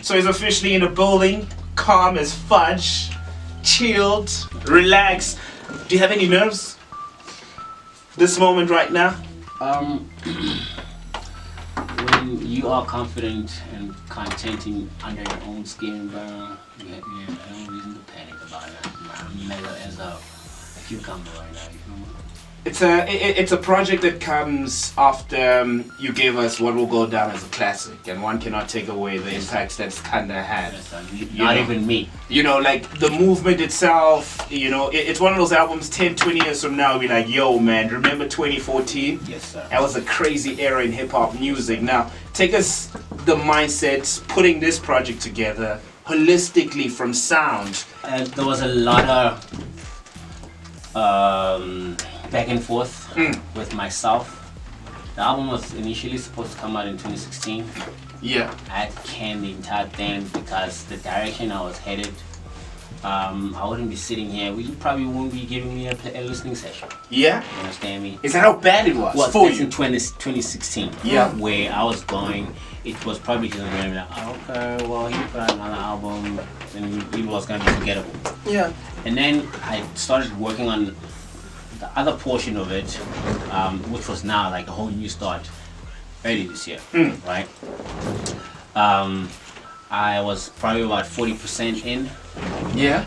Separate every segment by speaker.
Speaker 1: So he's officially in the building, calm as fudge, chilled, relaxed. Do you have any nerves? This moment right now?
Speaker 2: When you are confident and content under your own skin, bro, you have no reason to panic about it. I'm mellow as a cucumber right now, you feel me?
Speaker 1: It's a project that comes after you gave us what will go down as a classic, and one cannot take away the impact that's kinda had.
Speaker 2: Yes, not even me.
Speaker 1: You know, like the movement itself, you know, it's one of those albums 10, 20 years from now, we'll be like, yo man, remember 2014?
Speaker 2: Yes, sir.
Speaker 1: That was a crazy era in hip hop music. Now, take us the mindset, putting this project together holistically from sound.
Speaker 2: There was a lot of back and forth with myself. The album was initially supposed to come out in 2016.
Speaker 1: Yeah.
Speaker 2: I had to can the entire thing because the direction I was headed, I wouldn't be sitting here. You probably wouldn't be giving me a listening session.
Speaker 1: Yeah?
Speaker 2: You understand me?
Speaker 1: Is that how bad it was
Speaker 2: Well,
Speaker 1: for
Speaker 2: that's
Speaker 1: you?
Speaker 2: in 2016.
Speaker 1: Yeah.
Speaker 2: Where I was going, it was probably just going to be like, oh, okay, well, he put out another album and it was going to be forgettable.
Speaker 3: Yeah.
Speaker 2: And then I started working on the other portion of it, which was now like a whole new start early this year, right? I was probably about 40% in,
Speaker 1: Yeah.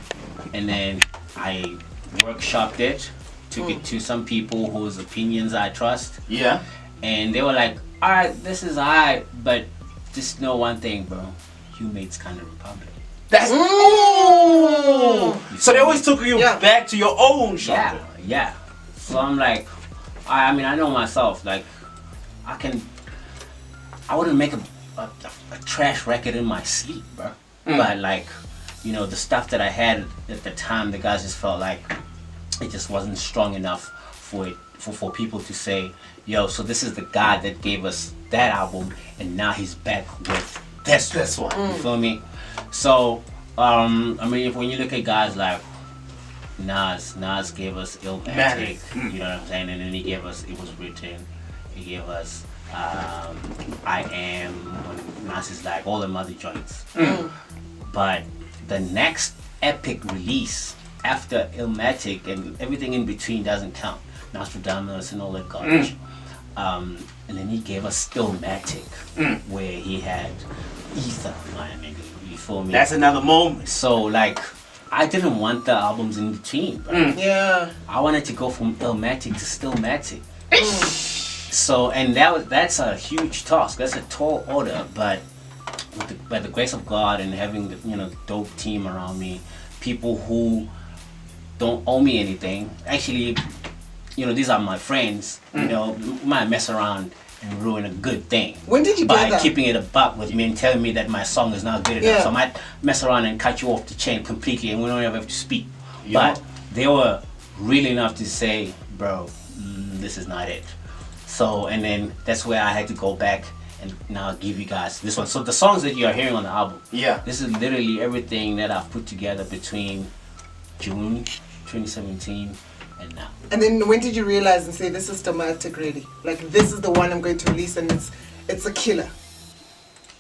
Speaker 2: and then I workshopped it, took it to some people whose opinions I trust,
Speaker 1: Yeah.
Speaker 2: and they were like, alright, this is alright, but just know one thing, bro, you made's kind of Republic.
Speaker 1: That's ooh. So they always took you back to your own genre.
Speaker 2: Yeah. So I'm like, I mean, I know myself. Like, I wouldn't make a trash record in my sleep, bro. But like, you know, the stuff that I had at the time, the guys just felt like it just wasn't strong enough for people to say, yo, so this is the guy that gave us that album, and now he's back with this one. You feel me? So, I mean, when you look at guys like Nas gave us Illmatic, you know what I'm saying? And then he gave us It Was Written, he gave us I Am, when Nas is like all them other joints. But the next epic release after Illmatic and everything in between doesn't count. Nostradamus and all that garbage. And then he gave us Stillmatic, where he had Ether, my nigga. You feel me?
Speaker 1: That's another moment.
Speaker 2: So like, I didn't want the albums in between, bro.
Speaker 3: Yeah.
Speaker 2: I wanted to go from Illmatic to Stillmatic. So, and that's a huge task. That's a tall order, but by the grace of God and having the dope team around me, people who don't owe me anything. Actually, these are my friends. Might mess around and ruin a good thing.
Speaker 3: When did you do
Speaker 2: by
Speaker 3: that?
Speaker 2: keeping it a buck with me and telling me that my song is not good enough.
Speaker 3: Yeah.
Speaker 2: So I might mess around and cut you off the chain completely, and we don't ever have to speak.
Speaker 1: Yeah.
Speaker 2: But they were real enough to say, bro, this is not it. So, and then that's where I had to go back and now give you guys this one. So the songs that you are hearing on the album, this is literally everything that I've put together between June 2017 and now.
Speaker 3: And then when did you realize and say, this is Stillmatic ready? Like, this is the one I'm going to release and it's a killer.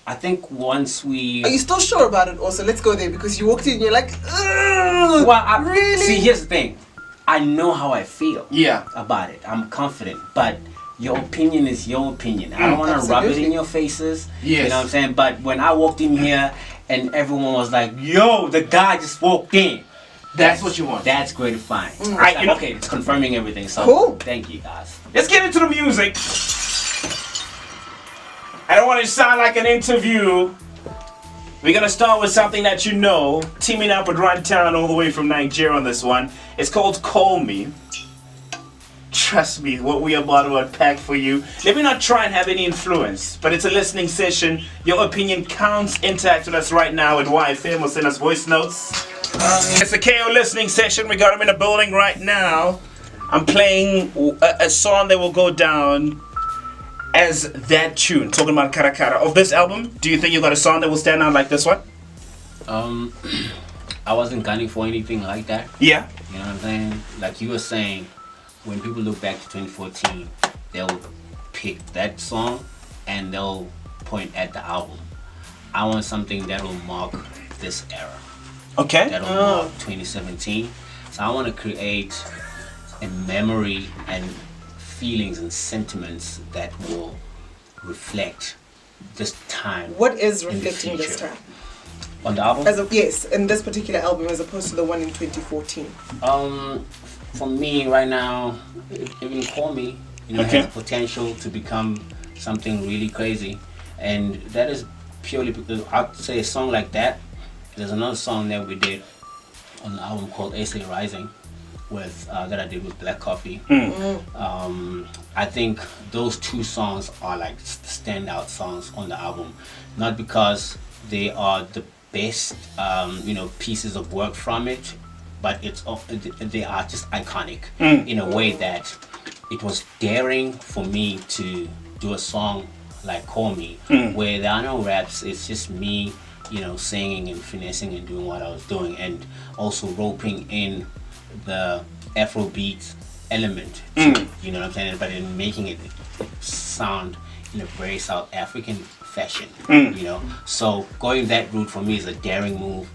Speaker 2: I think once we...
Speaker 3: Are you still sure about it also? Let's go there, because you walked in and you're like, ugh,
Speaker 2: well,
Speaker 3: really?
Speaker 2: See, here's the thing. I know how I feel
Speaker 1: Yeah.
Speaker 2: about it. I'm confident. But your opinion is your opinion. I don't want to rub it in your faces.
Speaker 1: Yes.
Speaker 2: You know what I'm saying? But when I walked in here and everyone was like, yo, the guy just walked in.
Speaker 1: That's what you want.
Speaker 2: That's gratifying.
Speaker 1: Right,
Speaker 2: Like, okay, it's confirming everything. So
Speaker 3: Cool.
Speaker 2: Thank you guys.
Speaker 1: Let's get into the music. I don't want it to sound like an interview. We're gonna start with something that you know, teaming up with Runtown all the way from Nigeria on this one. It's called Call Me. Trust me, what we are about to unpack for you. Let me not try and have any influence, but it's a listening session. Your opinion counts. Interact with us right now at YFM or send us voice notes. It's a KO listening session. We got him in the building right now. I'm playing a song that will go down as that tune. Talking about Karakara. Of this album, do you think you got a song that will stand out like this one?
Speaker 2: Um, I wasn't gunning for anything like that.
Speaker 1: Yeah.
Speaker 2: You know what I'm saying? Like you were saying, when people look back to 2014, they'll pick that song and they'll point at the album. I want something that will mark this era.
Speaker 1: Okay.
Speaker 2: That'll mark 2017. So I want to create a memory and feelings and sentiments that will reflect this time
Speaker 3: What is
Speaker 2: in the
Speaker 3: reflecting this
Speaker 2: future.
Speaker 3: time?
Speaker 2: On the album?
Speaker 3: Yes, in this particular album as opposed to the one in 2014.
Speaker 2: For me right now, even Call Me,
Speaker 1: Okay.
Speaker 2: has potential to become something really crazy, and that is purely because I'd say a song like that. There's another song that we did on the album called SA Rising, with that I did with Black Coffee. I think those two songs are like standout songs on the album, not because they are the best pieces of work from it, but they are just iconic in a way that it was daring for me to do a song like Call Me, where there are no raps. It's just me, singing and finessing and doing what I was doing, and also roping in the Afrobeat element to it, you know what I'm saying, but in making it sound in a very South African fashion, so going that route for me is a daring move.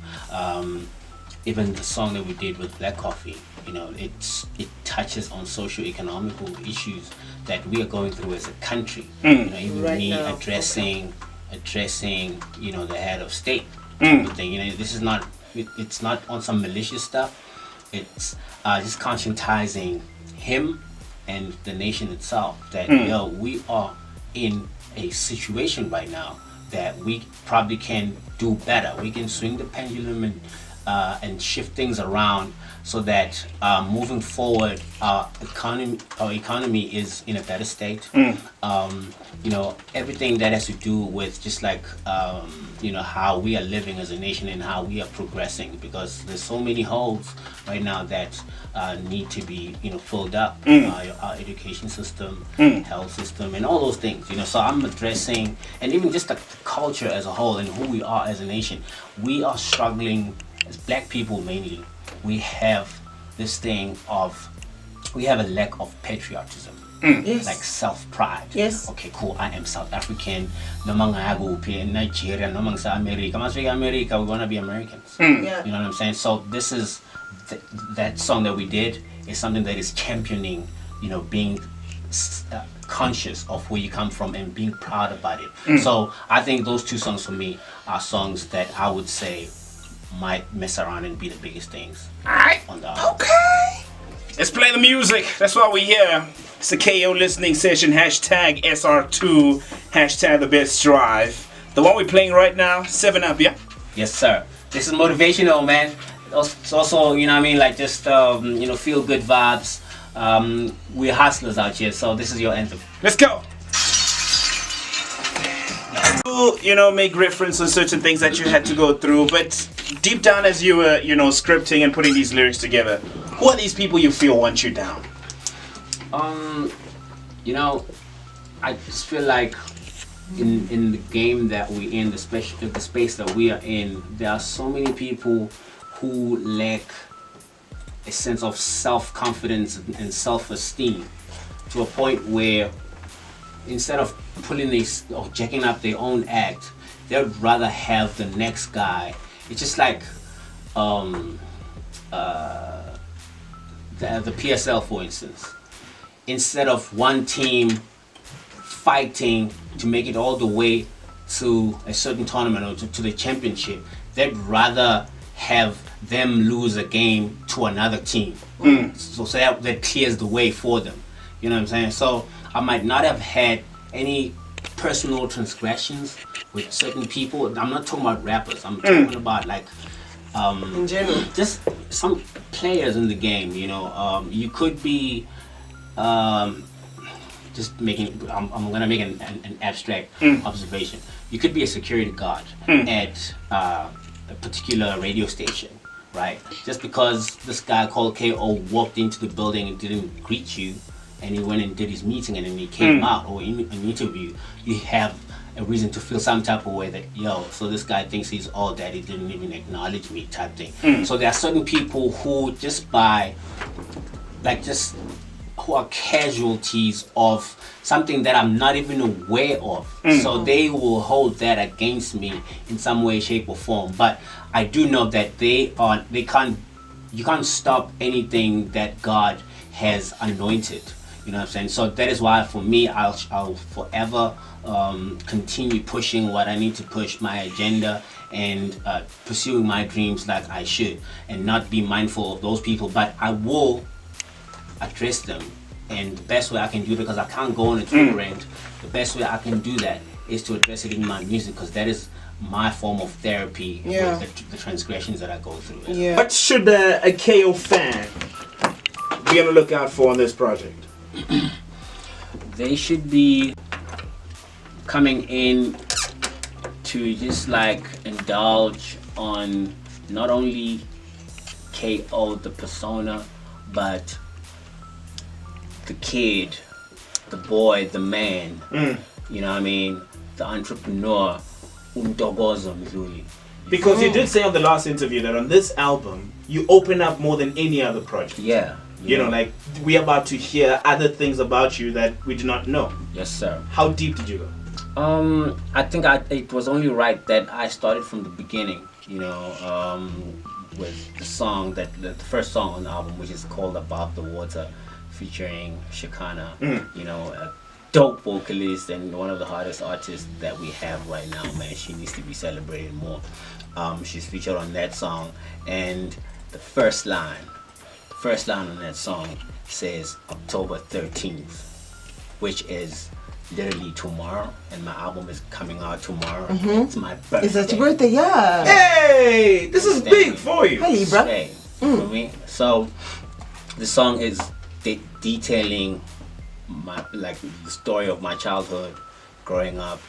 Speaker 2: Even the song that we did with Black Coffee, it touches on socio-economical issues that we are going through as a country. Even
Speaker 3: Right
Speaker 2: me
Speaker 3: now,
Speaker 2: addressing the head of state type of thing. This is not it's not on some malicious stuff. It's just conscientizing him and the nation itself that we are in a situation right now that we probably can do better. We can swing the pendulum and shift things around so that moving forward, our economy is in a better state. Everything that has to do with just like how we are living as a nation and how we are progressing, because there's so many holes right now that need to be filled up. Our education system, health system, and all those things. So I'm addressing, and even just the culture as a whole and who we are as a nation. We are struggling as Black people mainly. We have this thing of, we have a lack of patriotism,
Speaker 3: Yes.
Speaker 2: like self-pride.
Speaker 3: Yes.
Speaker 2: Okay, cool, I am South African. No man go in Nigeria, no man say America. Man say America, we're gonna be Americans.
Speaker 3: Yeah.
Speaker 2: You know what I'm saying? So this is that song that we did is something that is championing, being conscious of where you come from and being proud about it. So I think those two songs for me are songs that I would say might mess around and be the biggest things on the album.
Speaker 3: Okay.
Speaker 1: Let's play the music. That's why we're here. It's the KO listening session. Hashtag SR2. Hashtag the best drive. The one we're playing right now, 7 Up, yeah?
Speaker 2: Yes, sir. This is motivational, man. It's also, like just, feel good vibes. We're hustlers out here, so this is your anthem.
Speaker 1: Let's go. Make reference on certain things that you had to go through, but deep down as you were, scripting and putting these lyrics together, who are these people you feel want you down?
Speaker 2: I just feel like in the game that we're in, the space that we are in, there are so many people who lack a sense of self-confidence and self-esteem to a point where instead of pulling these or jacking up their own act, they'd rather have the next guy. It's just like the PSL, for instance. Instead of one team fighting to make it all the way to a certain tournament or to the championship, they'd rather have them lose a game to another team. So that clears the way for them. You know what I'm saying? So I might not have had any personal transgressions with certain people. I'm not talking about rappers. I'm talking about like
Speaker 3: In general.
Speaker 2: just some players in the game. You could be just making. I'm gonna make an abstract observation. You could be a security guard at a particular radio station, right? Just because this guy called KO walked into the building and didn't greet you, and he went and did his meeting and then he came out or in an interview, you have a reason to feel some type of way that, yo, so this guy thinks he's all that, he didn't even acknowledge me type thing. So there are certain people who just by, like just, who are casualties of something that I'm not even aware of. So they will hold that against me in some way, shape or form. But I do know that you can't stop anything that God has anointed. You know what I'm saying? So that is why for me, I'll forever continue pushing what I need to push, my agenda, and pursuing my dreams like I should, and not be mindful of those people. But I will address them, and the best way I can do it, because I can't go on a Twitter rant, the best way I can do that is to address it in my music, because that is my form of therapy with the transgressions that I go through.
Speaker 3: Yeah.
Speaker 1: What should a KO fan be on the lookout for on this project?
Speaker 2: They should be coming in to just like indulge on not only KO the persona, but the kid, the boy, the man, you know what I mean, the entrepreneur, Umdogozo Mdluli.
Speaker 1: Because you did say on the last interview that on this album you open up more than any other project.
Speaker 2: Yeah.
Speaker 1: You know, like we're about to hear other things about you that we do not know.
Speaker 2: Yes, sir.
Speaker 1: How deep did you go?
Speaker 2: I think it was only right that I started from the beginning, you know, with the song the first song on the album, which is called Above the Water, featuring Shakana, you know, a dope vocalist and one of the hardest artists that we have right now, man. She needs to be celebrated more. She's featured on that song, and the first line on that song says October 13th, which is literally tomorrow, and my album is coming out tomorrow. It's my birthday.
Speaker 3: Is that your birthday? Yeah.
Speaker 1: Hey, this is big for you.
Speaker 3: Hey, bro.
Speaker 2: Hey, for me. So the song is detailing the story of my childhood, growing up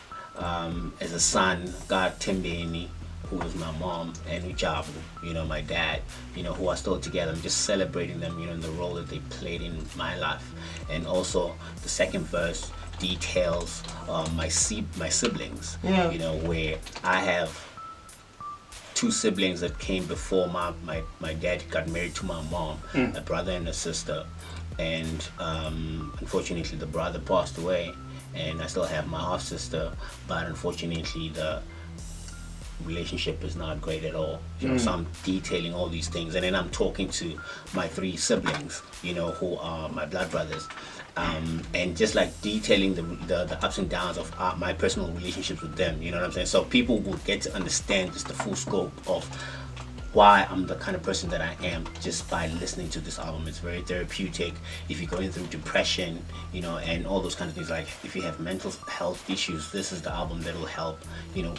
Speaker 2: as a son. Got Timbeni, who was my mom, and Ujabu, you know, my dad, you know, who are still together. I'm just celebrating them, you know, in the role that they played in my life. And also the second verse details my siblings, you know, where I have two siblings that came before my dad got married to my mom, a brother and a sister. And unfortunately the brother passed away, and I still have my half sister, but unfortunately the relationship is not great at all, you know. So I'm detailing all these things, and then I'm talking to my three siblings, you know, who are my blood brothers, and just like detailing the ups and downs of my personal relationships with them, you know what I'm saying? So people will get to understand just the full scope of why I'm the kind of person that I am just by listening to this album. It's very therapeutic. If you're going through depression, you know, and all those kind of things, like if you have mental health issues, this is the album that will help, you know,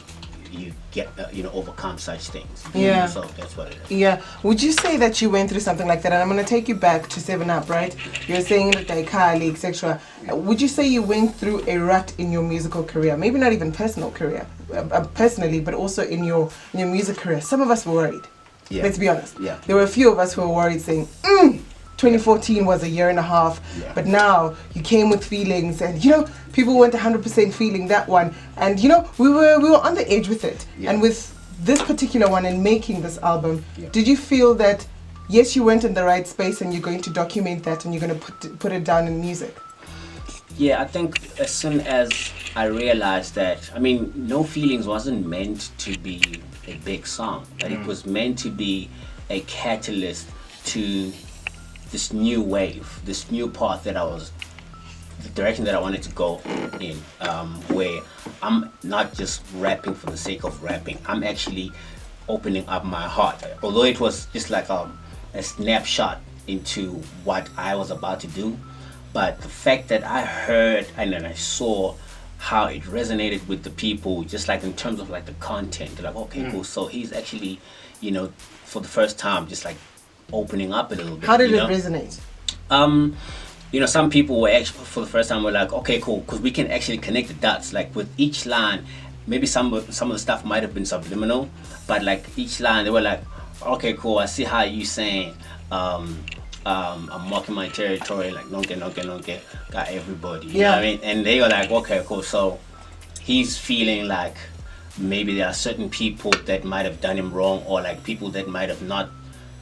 Speaker 2: you get overcome such things.
Speaker 3: Yeah.
Speaker 2: So that's what it is.
Speaker 3: Yeah. Would you say that you went through something like that? And I'm going to take you back to 7up, right? You're saying that Daikali, etc. Would you say you went through a rut in your musical career? Maybe not even personal career, personally, but also in your music career. Some of us were worried.
Speaker 2: Yeah.
Speaker 3: Let's be honest.
Speaker 2: Yeah.
Speaker 3: There were a few of us who were worried, saying, 2014 was a year and a half, but now you came with feelings, and you know, people weren't 100% feeling that one, and you know, we were on the edge with it. And with this particular one and making this album, did you feel that yes, you went in the right space and you're going to document that and you're going to put it down in music?
Speaker 2: Yeah, I think as soon as I realized that, I mean, No Feelings wasn't meant to be a big song, but it was meant to be a catalyst to this new wave, this new path that the direction that I wanted to go in, where I'm not just rapping for the sake of rapping. I'm actually opening up my heart. Although it was just like a snapshot into what I was about to do, but the fact that I heard and then I saw how it resonated with the people, just like in terms of like the content, they're like, okay, cool. So he's actually, you know, for the first time, just like opening up a little bit.
Speaker 3: How did
Speaker 2: you
Speaker 3: it
Speaker 2: know?
Speaker 3: resonate?
Speaker 2: You know, some people were actually, for the first time, were like, okay, cool, because we can actually connect the dots. Like with each line, maybe some of the stuff might have been subliminal, but like each line, they were like, okay, cool, I see how you saying, I'm marking my territory, like nonke, got everybody. You know what I mean? And they were like, okay, cool. So he's feeling like maybe there are certain people that might have done him wrong, or like people that might have not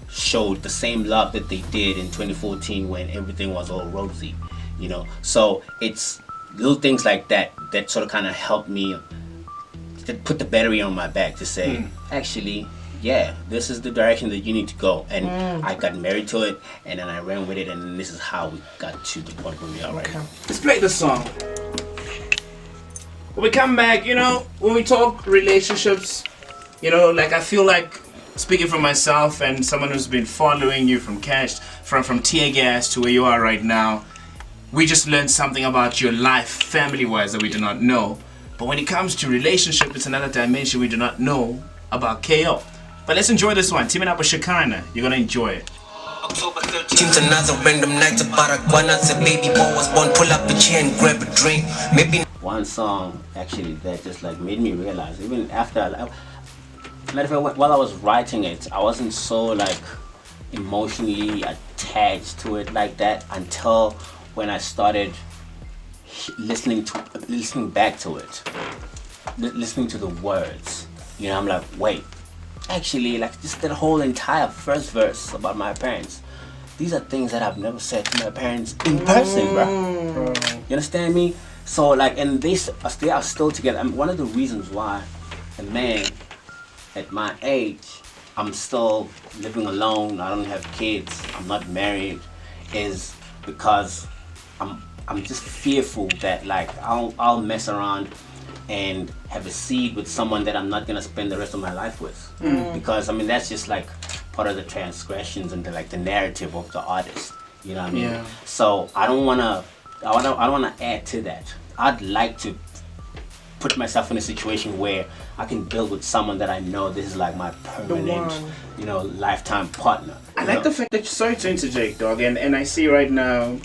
Speaker 2: showed the same love that they did in 2014 when everything was all rosy, you know. So it's little things like that that sort of kind of helped me to put the battery on my back to say, actually, yeah, this is the direction that you need to go. And I got married to it, and then I ran with it, and this is how we got to the point where we are right now.
Speaker 1: Let's play the song. When we come back, you know, when we talk relationships, you know, like I feel like speaking for myself and someone who's been following you from Cash, from Tear Gas to where you are right now, we just learned something about your life, family-wise, that we do not know. But when it comes to relationship, it's another dimension we do not know about KO. But let's enjoy this one. Teaming up with Shekinah. You're gonna enjoy it.
Speaker 4: October 13th, another random night. Baragwana said baby boy was born. Pull up a chair and grab a drink. Maybe
Speaker 2: One song actually that just like made me realize, even after matter of fact, while I was writing it, I wasn't so like emotionally attached to it like that until when I started listening back to it, listening to the words. You know, I'm like, wait, actually, like just that whole entire first verse about my parents. These are things that I've never said to my parents in person, bro. You understand me? So like, and they are still together. I mean, one of the reasons why a man at my age, I'm still living alone, I don't have kids, I'm not married, is because I'm just fearful that like I'll mess around and have a seed with someone that I'm not gonna spend the rest of my life with. Because I mean that's just like part of the transgressions and the narrative of the artist. You know what I mean?
Speaker 1: Yeah.
Speaker 2: So I don't wanna add to that. I'd like to put myself in a situation where I can build with someone that I know this is like my permanent, you know, lifetime partner.
Speaker 1: I like the fact that, sorry to interject, dog, and I see right now,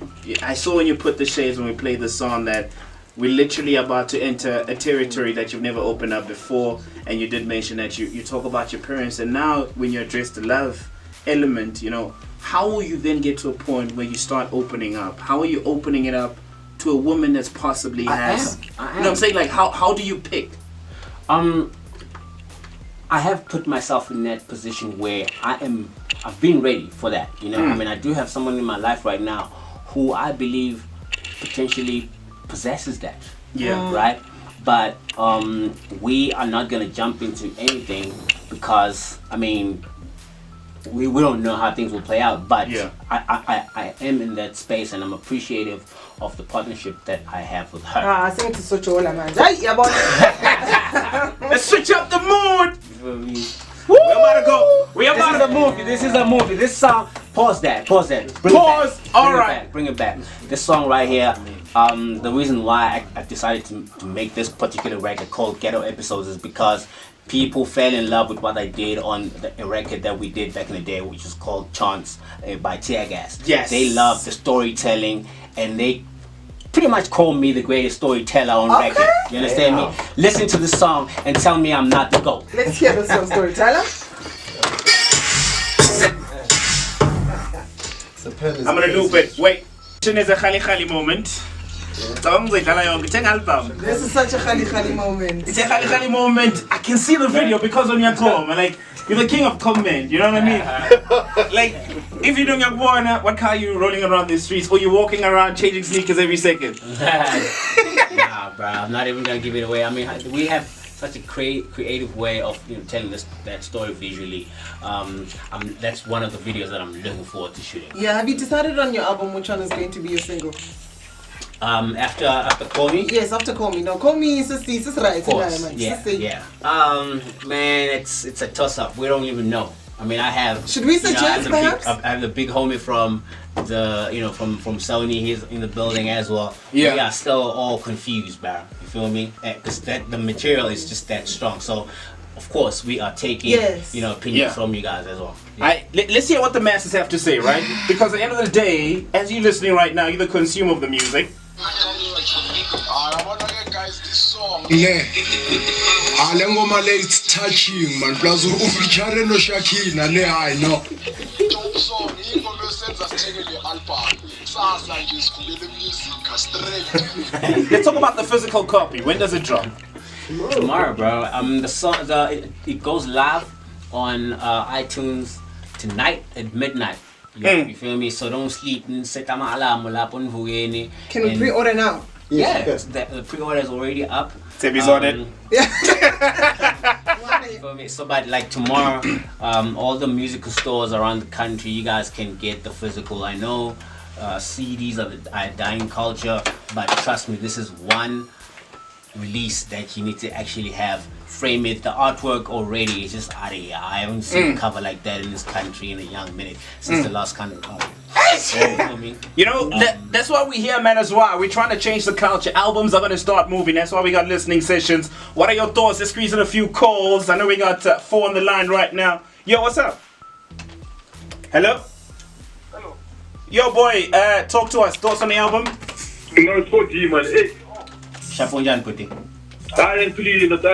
Speaker 1: I saw when you put the shades when we played the song that we're literally about to enter a territory that you've never opened up before, and you did mention that you talk about your parents, and now when you address the love element, you know, how will you then get to a point where you start opening up? How are you opening it up to a woman that's possibly has, you know what I'm saying? Like, how do you pick?
Speaker 2: I have put myself in that position where I've been ready for that, you know. I mean, I do have someone in my life right now who I believe potentially possesses that.
Speaker 1: Yeah.
Speaker 2: Right? But we are not gonna jump into anything because I mean we don't know how things will play out, but
Speaker 1: Yeah.
Speaker 2: I am in that space and I'm appreciative of the partnership that I have with her.
Speaker 3: I think it's such a whole man. Let's
Speaker 1: Let's switch up the mood.
Speaker 2: We're
Speaker 1: about to go. We
Speaker 2: This
Speaker 1: about
Speaker 2: is
Speaker 1: to
Speaker 2: a movie. This is a movie. This song. Pause that. Pause that.
Speaker 1: Pause. All right.
Speaker 2: Bring it back. This song right here. The reason why I decided to make this particular record called Ghetto Episodes is because people fell in love with what I did on a record that we did back in the day, which was called Chance by Tear Gas.
Speaker 1: Yes.
Speaker 2: They loved the storytelling, and they pretty much call me the greatest storyteller on record. You understand me? Listen to the song and tell me I'm not the GOAT.
Speaker 3: Let's hear this one, storyteller.
Speaker 1: I'm gonna loop it. Wait. Is a Khali Khali moment.
Speaker 3: This is such a khali moment.
Speaker 1: It's a Khali Khali moment. I can see the video because on your com. Like, you're the king of comment. You know what I mean? Like, if you don't get born, what car are you rolling around the streets, or you walking around changing sneakers every second?
Speaker 2: Nah, bro. I'm not even gonna give it away. I mean, we have such a creative way of telling that story visually. That's one of the videos that I'm looking forward to shooting.
Speaker 3: Yeah, have you decided on your album which one is going to be your single?
Speaker 2: After Call Me?
Speaker 3: Yes, after Call Me. No, Call Me is right.
Speaker 2: Of course. Yeah. Man, it's a toss up. We don't even know. I mean, I have.
Speaker 3: Should we suggest perhaps?
Speaker 2: I have the big homie from from Sony. He's in the building as well.
Speaker 1: Yeah.
Speaker 2: We are still all confused, bro. You feel me? Because the material is just that strong. So, of course, we are taking opinions from you guys as well. Yeah.
Speaker 1: Let's hear what the masses have to say, right? Because at the end of the day, as you're listening right now, you're the consumer of the music.
Speaker 5: Guys, this song. Yeah. Alengoma le it's touching man. Plus uflichare no Shakina le I know. Dope song. Ingoma senza sithenge le album. Sasa nje sikhulele music straight.
Speaker 1: Let's talk about the physical copy. When does it drop?
Speaker 2: Tomorrow, bro. It goes live on iTunes tonight at midnight. You feel me? So don't sleep. Set an alarm.
Speaker 3: Can we pre-order now?
Speaker 2: Yeah, the pre-order is already up.
Speaker 1: Timmy's on it.
Speaker 2: You feel me? So, but like tomorrow, all the musical stores around the country, you guys can get the physical. I know CDs are a dying culture, but trust me, this is one release that you need to actually have. Frame it. The artwork already is just out of here. I haven't seen a cover like that in this country in a young minute since the last kind of cover.
Speaker 1: You know, that's why we here, man, as well. We're trying to change the culture. Albums are going to start moving. That's why we got listening sessions. What are your thoughts? Let's squeeze in a few calls. I know we got 4 on the line right now. Yo, what's up? Hello?
Speaker 6: Hello.
Speaker 1: Yo, boy, talk to us. Thoughts on the album?
Speaker 6: No, it's 4G, man. Hey.
Speaker 2: Shaponjan Puti.
Speaker 6: I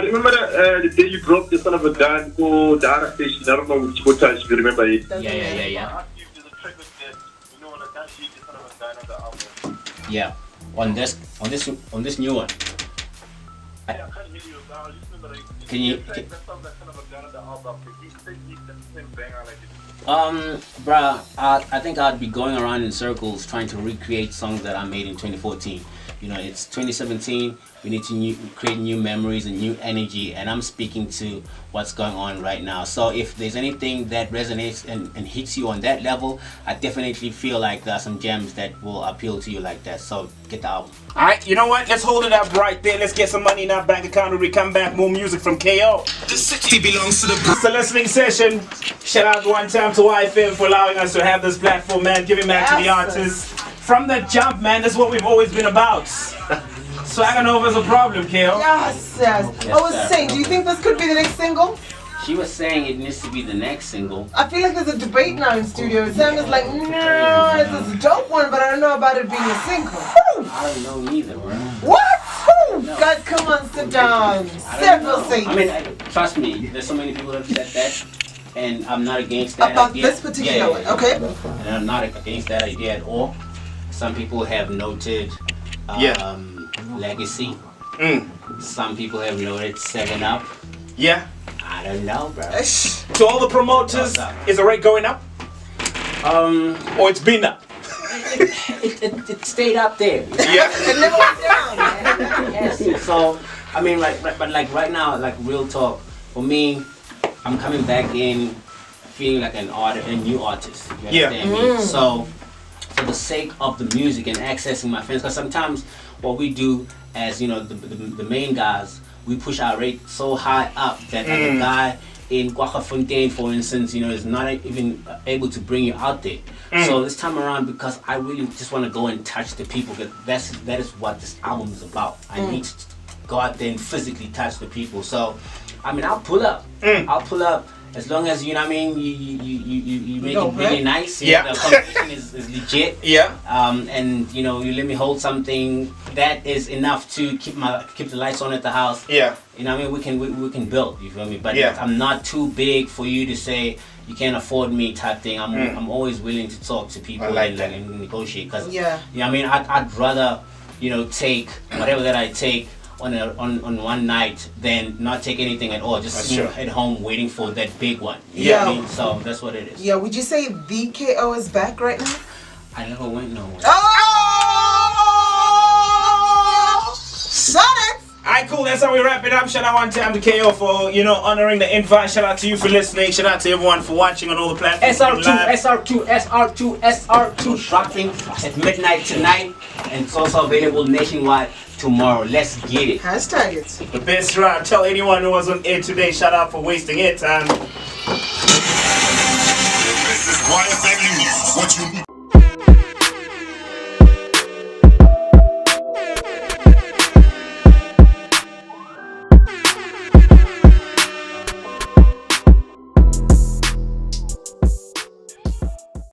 Speaker 6: remember the day you dropped the Son of a Gun for the Arab station. I don't know which time you remember it.
Speaker 2: Yeah. Yeah. On this new one.
Speaker 6: I can't hear you.
Speaker 2: Can you? Bruh, I think I'd be going around in circles trying to recreate songs that I made in 2014. You know, it's 2017. We need to create new memories and new energy, and I'm speaking to what's going on right now. So if there's anything that resonates and hits you on that level, I definitely feel like there are some gems that will appeal to you like that. So get the album.
Speaker 1: Alright, you know what? Let's hold it up right there. Let's get some money in our bank account when we come back. More music from KO.
Speaker 4: The city belongs to the
Speaker 1: It's a listening session. Shout out one time to YFM for allowing us to have this platform, man. Giving back to the artists. From the jump, man, that's what we've always been about. Swagging over is a problem, KO.
Speaker 3: Yes. I was saying, do you think this could be the next single?
Speaker 2: She was saying it needs to be the next single.
Speaker 3: I feel like there's a debate now in studio. Sam is like, no, it's a dope one, but I don't know about it being a single.
Speaker 2: I don't know neither, bro.
Speaker 3: What? Guys, come on, sit down. Several things.
Speaker 2: I mean, trust me, there's so many people that have said that, and I'm not against that
Speaker 3: About
Speaker 2: idea.
Speaker 3: this particular one, okay?
Speaker 2: And I'm not against that idea at all. Some people have noted Legacy. Some people have noted 7 Up.
Speaker 1: Yeah.
Speaker 2: I don't know, bro.
Speaker 1: To all the promoters, is the rate going up? Or it's been up?
Speaker 2: It stayed up there.
Speaker 1: Yeah.
Speaker 3: It never went down, man.
Speaker 2: Yes. So, I mean, but right now, like real talk, for me, I'm coming back in feeling like a new artist. You understand me? So, for the sake of the music and accessing my fans, because sometimes what we do as, you know, the main guys, we push our rate so high up that like a guy in Kwaggafontein, for instance, you know, is not even able to bring you out there. So this time around, because I really just want to go and touch the people, because that is what this album is about. I need to go out there and physically touch the people. So, I mean, I'll pull up. I'll pull up. As long as, you know what I mean, you make it really nice.
Speaker 1: Yeah.
Speaker 2: The competition is legit.
Speaker 1: Yeah.
Speaker 2: And you know, you let me hold something that is enough to keep the lights on at the house.
Speaker 1: Yeah.
Speaker 2: You know what I mean? We can build, you feel me? But
Speaker 1: Yeah.
Speaker 2: I'm not too big for you to say you can't afford me type thing. I'm always willing to talk to people and negotiate, because you know what I mean, I'd rather, you know, take whatever that I take on one night than not take anything at all. Just sit at home waiting for that big one. You know what I mean? So that's what it is.
Speaker 3: Yeah, would you say the KO is back right now?
Speaker 2: I never went nowhere.
Speaker 3: Oh! Shut it!
Speaker 1: Alright, cool. That's how we wrap it up. Shout out one time to KO for, you know, honoring the invite. Shout out to you for listening. Shout out to everyone for watching on all the platforms.
Speaker 2: SR2 dropping at midnight tonight, and it's also available nationwide tomorrow. Let's get it.
Speaker 3: Hashtag it.
Speaker 1: The best rap. Tell anyone who was on air today, shout out for wasting air time.
Speaker 5: This is YFM News. What you